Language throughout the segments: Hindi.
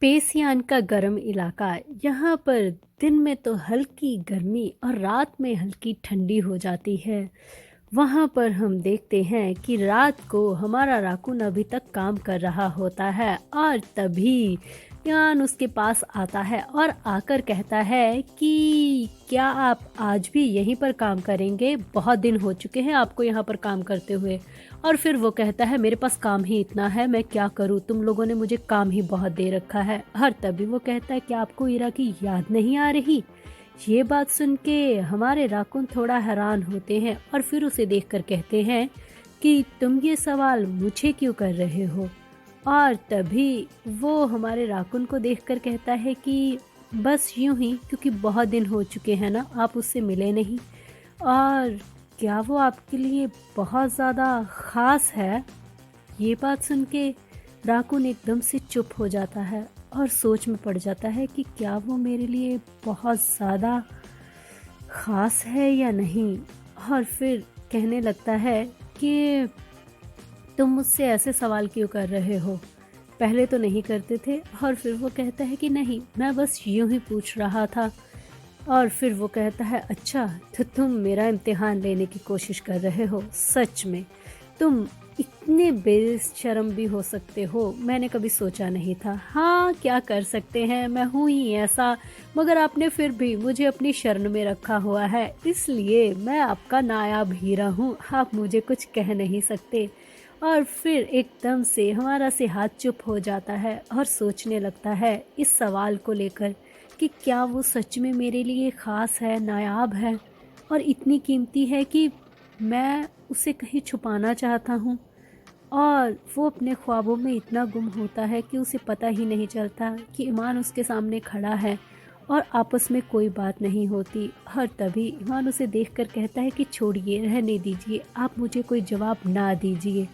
पेसियान का गर्म इलाका। यहाँ पर दिन में तो हल्की गर्मी और रात में हल्की ठंडी हो जाती है। वहाँ पर हम देखते हैं कि रात को हमारा राकुन अभी तक काम कर रहा होता है और तभी यान उसके पास आता है और आकर कहता है कि क्या आप आज भी यहीं पर काम करेंगे? बहुत दिन हो चुके हैं आपको यहाँ पर काम करते हुए। और फिर वो कहता है मेरे पास काम ही इतना है, मैं क्या करूँ, तुम लोगों ने मुझे काम ही बहुत दे रखा है। और तभी वो कहता है क्या आपको इरा की याद नहीं आ रही? ये बात सुन के हमारे राकुन थोड़ा हैरान होते हैं और फिर उसे देखकर कहते हैं कि तुम ये सवाल मुझे क्यों कर रहे हो। और तभी वो हमारे राकुन को देखकर कहता है कि बस यूं ही, क्योंकि बहुत दिन हो चुके हैं ना, आप उससे मिले नहीं। और क्या वो आपके लिए बहुत ज़्यादा ख़ास है? ये बात सुन के राकुन एकदम से चुप हो जाता है और सोच में पड़ जाता है कि क्या वो मेरे लिए बहुत ज़्यादा ख़ास है या नहीं। और फिर कहने लगता है कि तुम मुझसे ऐसे सवाल क्यों कर रहे हो, पहले तो नहीं करते थे। और फिर वो कहता है कि नहीं, मैं बस यूं ही पूछ रहा था। और फिर वो कहता है अच्छा, तो तुम मेरा इम्तिहान लेने की कोशिश कर रहे हो? सच में तुम इतने बेशर्म भी हो सकते हो, मैंने कभी सोचा नहीं था। हाँ, क्या कर सकते हैं, मैं हूँ ही ऐसा। मगर आपने फिर भी मुझे अपनी शरण में रखा हुआ है, इसलिए मैं आपका नायाब हीरा हूँ, आप मुझे कुछ कह नहीं सकते। और फिर एकदम से हमारा से हाथ चुप हो जाता है और सोचने लगता है इस सवाल को लेकर कि क्या वो सच में मेरे लिए ख़ास है, नायाब है और इतनी कीमती है कि मैं उसे कहीं छुपाना चाहता हूँ। और वो अपने ख्वाबों में इतना गुम होता है कि उसे पता ही नहीं चलता कि ईमान उसके सामने खड़ा है और आपस में कोई बात नहीं होती। और तभी ईमान उसे देखकर कहता है कि छोड़िए, रहने दीजिए, आप मुझे कोई जवाब ना दीजिए।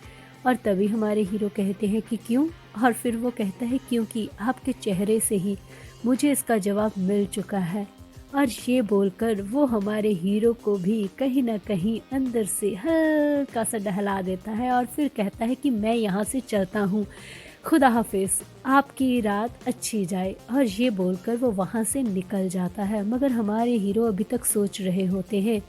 और तभी हमारे हीरो कहते हैं कि क्यों? और फिर वो कहता है क्योंकि आपके चेहरे से ही मुझे इसका जवाब मिल चुका है। और ये बोलकर वो हमारे हीरो को भी कहीं ना कहीं अंदर से हल्का सा डहला देता है और फिर कहता है कि मैं यहाँ से चलता हूँ, खुदा हाफिज, आपकी रात अच्छी जाए। और ये बोलकर वो वहाँ से निकल जाता है। मगर हमारे हीरो अभी तक सोच रहे होते हैं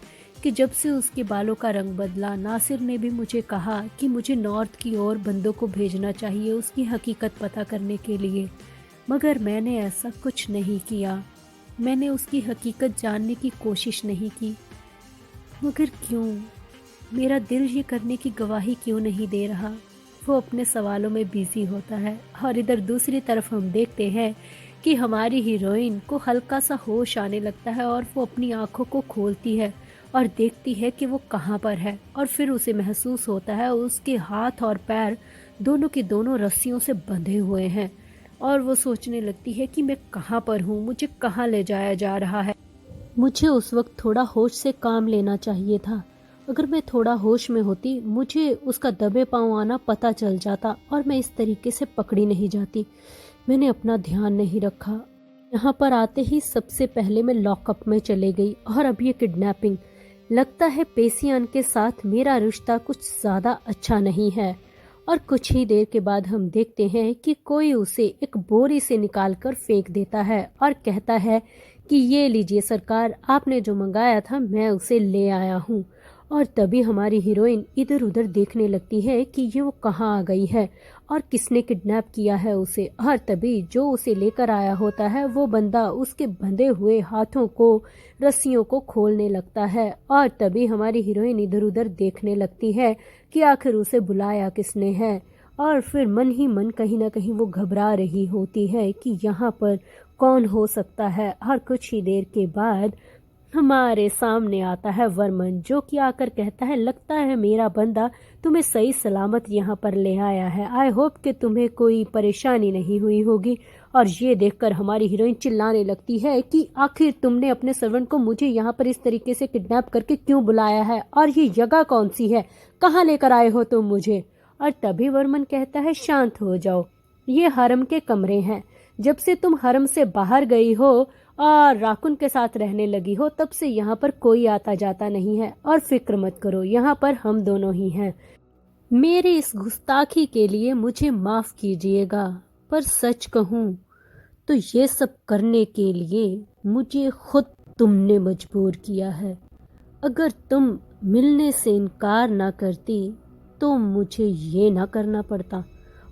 कि जब से उसके बालों का रंग बदला, नासिर ने भी मुझे कहा कि मुझे नॉर्थ की ओर बंदों को भेजना चाहिए उसकी हकीकत पता करने के लिए, मगर मैंने ऐसा कुछ नहीं किया, मैंने उसकी हकीकत जानने की कोशिश नहीं की। मगर क्यों? मेरा दिल ये करने की गवाही क्यों नहीं दे रहा? वो अपने सवालों में बिजी होता है। और इधर दूसरी तरफ हम देखते हैं कि हमारी हीरोइन को हल्का सा होश आने लगता है और वो अपनी आंखों को खोलती है और देखती है कि वो कहाँ पर है। और फिर उसे महसूस होता है उसके हाथ और पैर दोनों के दोनों रस्सियों से बंधे हुए हैं। और वो सोचने लगती है कि मैं कहाँ पर हूँ, मुझे कहाँ ले जाया जा रहा है। मुझे उस वक्त थोड़ा होश से काम लेना चाहिए था। अगर मैं थोड़ा होश में होती, मुझे उसका दबे पांव आना पता चल जाता और मैं इस तरीके से पकड़ी नहीं जाती। मैंने अपना ध्यान नहीं रखा। यहाँ पर आते ही सबसे पहले मैं लॉकअप में चले गई और अब ये किडनैपिंग। लगता है पेसियान के साथ मेरा रिश्ता कुछ ज़्यादा अच्छा नहीं है। और कुछ ही देर के बाद हम देखते हैं कि कोई उसे एक बोरी से निकालकर फेंक देता है और कहता है कि ये लीजिए सरकार, आपने जो मंगाया था मैं उसे ले आया हूँ। और तभी हमारी हीरोइन इधर उधर देखने लगती है कि ये वो कहाँ आ गई है और किसने किडनैप किया है उसे। और तभी जो उसे लेकर आया होता है वो बंदा उसके बंधे हुए हाथों को, रस्सियों को खोलने लगता है। और तभी हमारी हीरोइन इधर उधर देखने लगती है कि आखिर उसे बुलाया किसने है। और फिर मन ही मन कहीं ना कहीं वो घबरा रही होती है कि यहाँ पर कौन हो सकता है। और कुछ ही देर के बाद हमारे सामने आता है वर्मन, जो कि आकर कहता है लगता है मेरा बंदा तुम्हें सही सलामत यहाँ पर ले आया है, आई होप कि तुम्हें कोई परेशानी नहीं हुई होगी। और ये देखकर हमारी हीरोइन चिल्लाने लगती है कि आखिर तुमने अपने सर्वेंट को मुझे यहाँ पर इस तरीके से किडनैप करके क्यों बुलाया है, और ये जगह कौन सी है, कहाँ लेकर आए हो तुम मुझे। और तभी वर्मन कहता है शांत हो जाओ, ये हरम के कमरे हैं, जब से तुम हरम से बाहर गई हो और राकुन के साथ रहने लगी हो तब से यहाँ पर कोई आता जाता नहीं है, और फिक्र मत करो, यहाँ पर हम दोनों ही हैं। मेरी इस गुस्ताखी के लिए मुझे माफ कीजिएगा, पर सच कहूँ तो ये सब करने के लिए मुझे खुद तुमने मजबूर किया है। अगर तुम मिलने से इनकार ना करती तो मुझे ये ना करना पड़ता।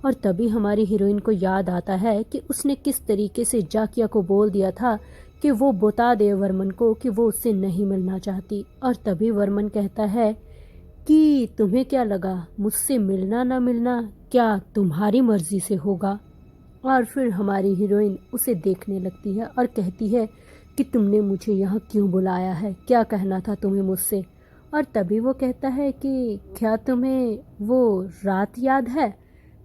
और तभी हमारी हीरोइन को याद आता है कि उसने किस तरीके से जाकिया को बोल दिया था कि वो बता दे वर्मन को कि वो उससे नहीं मिलना चाहती। और तभी वर्मन कहता है कि तुम्हें क्या लगा, मुझसे मिलना ना मिलना क्या तुम्हारी मर्जी से होगा। और फिर हमारी हीरोइन उसे देखने लगती है और कहती है कि तुमने मुझे यहाँ क्यों बुलाया है, क्या कहना था तुम्हें मुझसे। और तभी वो कहता है कि क्या तुम्हें वो रात याद है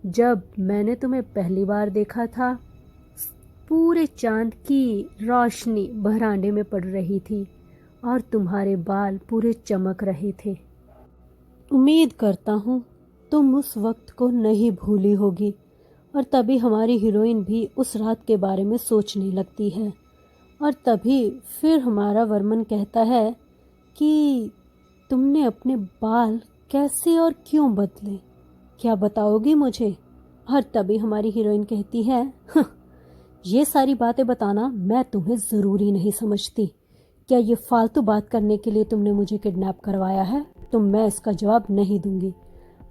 जब मैंने तुम्हें पहली बार देखा था। पूरे चांद की रोशनी बरामदे में पड़ रही थी और तुम्हारे बाल पूरे चमक रहे थे। उम्मीद करता हूँ तुम उस वक्त को नहीं भूली होगी। और तभी हमारी हीरोइन भी उस रात के बारे में सोचने लगती है। और तभी फिर हमारा वर्मन कहता है कि तुमने अपने बाल कैसे और क्यों बदले, क्या बताओगी मुझे। और तभी हमारी हीरोइन कहती है ये सारी बातें बताना मैं तुम्हें ज़रूरी नहीं समझती। क्या ये फालतू बात करने के लिए तुमने मुझे किडनैप करवाया है? तो मैं इसका जवाब नहीं दूंगी।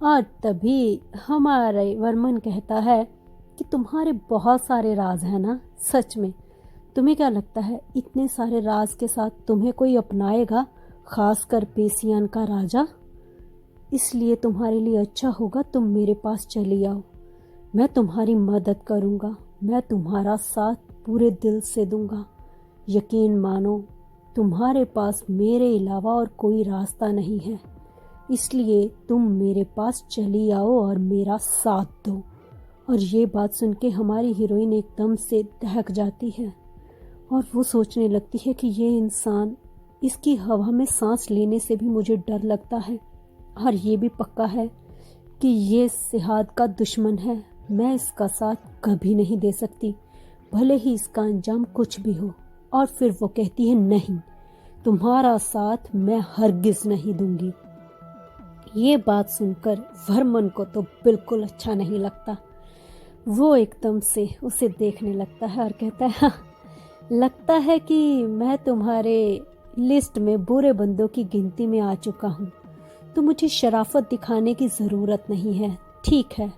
और तभी हमारे वर्मन कहता है कि तुम्हारे बहुत सारे राज हैं ना, सच में। तुम्हें क्या लगता है इतने सारे राज के साथ तुम्हें कोई अपनाएगा, खासकर पेसियन का राजा? इसलिए तुम्हारे लिए अच्छा होगा तुम मेरे पास चली आओ। मैं तुम्हारी मदद करूँगा, मैं तुम्हारा साथ पूरे दिल से दूंगा। यकीन मानो तुम्हारे पास मेरे अलावा और कोई रास्ता नहीं है, इसलिए तुम मेरे पास चली आओ और मेरा साथ दो। और ये बात सुन के हमारी हीरोइन एकदम से दहक जाती है और वो सोचने लगती है कि ये इंसान, इसकी हवा में सांस लेने से भी मुझे डर लगता है। और ये भी पक्का है कि ये सिहाद का दुश्मन है, मैं इसका साथ कभी नहीं दे सकती, भले ही इसका अंजाम कुछ भी हो। और फिर वो कहती है नहीं, तुम्हारा साथ मैं हरगिज नहीं दूंगी। ये बात सुनकर वर्मन को तो बिल्कुल अच्छा नहीं लगता। वो एकदम से उसे देखने लगता है और कहता है हाँ, लगता है कि मैं तुम्हारे लिस्ट में बुरे बंदों की गिनती में आ चुका हूँ, तो मुझे शराफत दिखाने की ज़रूरत नहीं है। ठीक है,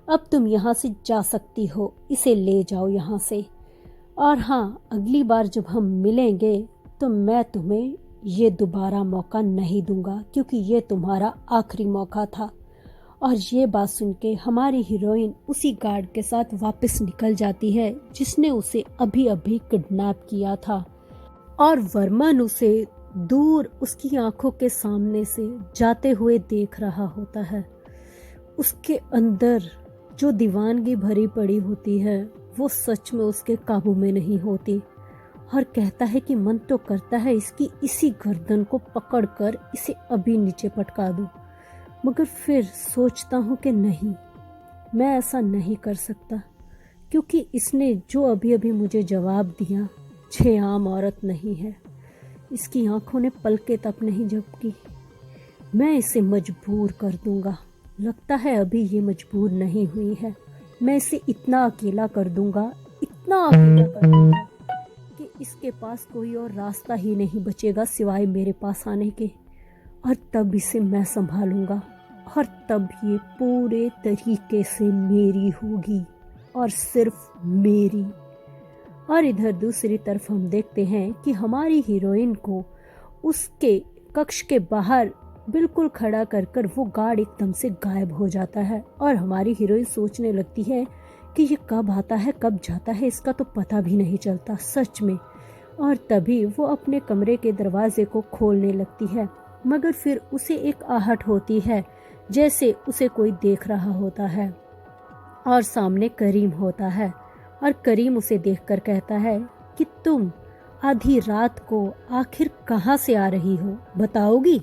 अब तुम यहाँ से जा सकती हो, इसे ले जाओ यहाँ से। और हाँ, अगली बार जब हम मिलेंगे तो मैं तुम्हें ये दोबारा मौका नहीं दूंगा, क्योंकि ये तुम्हारा आखिरी मौका था। और ये बात सुन के हमारी हीरोइन उसी गार्ड के साथ वापस निकल जाती है जिसने उसे अभी अभी किडनैप किया था। और वर्मन उसे दूर उसकी आंखों के सामने से जाते हुए देख रहा होता है। उसके अंदर जो दीवानगी भरी पड़ी होती है वो सच में उसके काबू में नहीं होती। और कहता है कि मन तो करता है इसकी इसी गर्दन को पकड़कर इसे अभी नीचे पटका दूं, मगर फिर सोचता हूँ कि नहीं, मैं ऐसा नहीं कर सकता, क्योंकि इसने जो अभी अभी मुझे जवाब दिया ये आम औरत नहीं है। इसकी आंखों ने पलके तक नहीं झपकी। मैं इसे मजबूर कर दूंगा। लगता है अभी ये मजबूर नहीं हुई है। मैं इसे इतना अकेला कर दूंगा, इतना अकेला कर दूंगा कि इसके पास कोई और रास्ता ही नहीं बचेगा सिवाय मेरे पास आने के। और तब इसे मैं संभालूंगा और तब ये पूरे तरीके से मेरी होगी और सिर्फ मेरी। और इधर दूसरी तरफ हम देखते हैं कि हमारी हीरोइन को उसके कक्ष के बाहर बिल्कुल खड़ा कर कर वो गार्ड एकदम से गायब हो जाता है। और हमारी हीरोइन सोचने लगती है कि ये कब आता है कब जाता है, इसका तो पता भी नहीं चलता सच में। और तभी वो अपने कमरे के दरवाजे को खोलने लगती है, मगर फिर उसे एक आहट होती है जैसे उसे कोई देख रहा होता है। और सामने करीम होता है और करीम उसे देखकर कहता है कि तुम आधी रात को आखिर कहाँ से आ रही हो, बताओगी?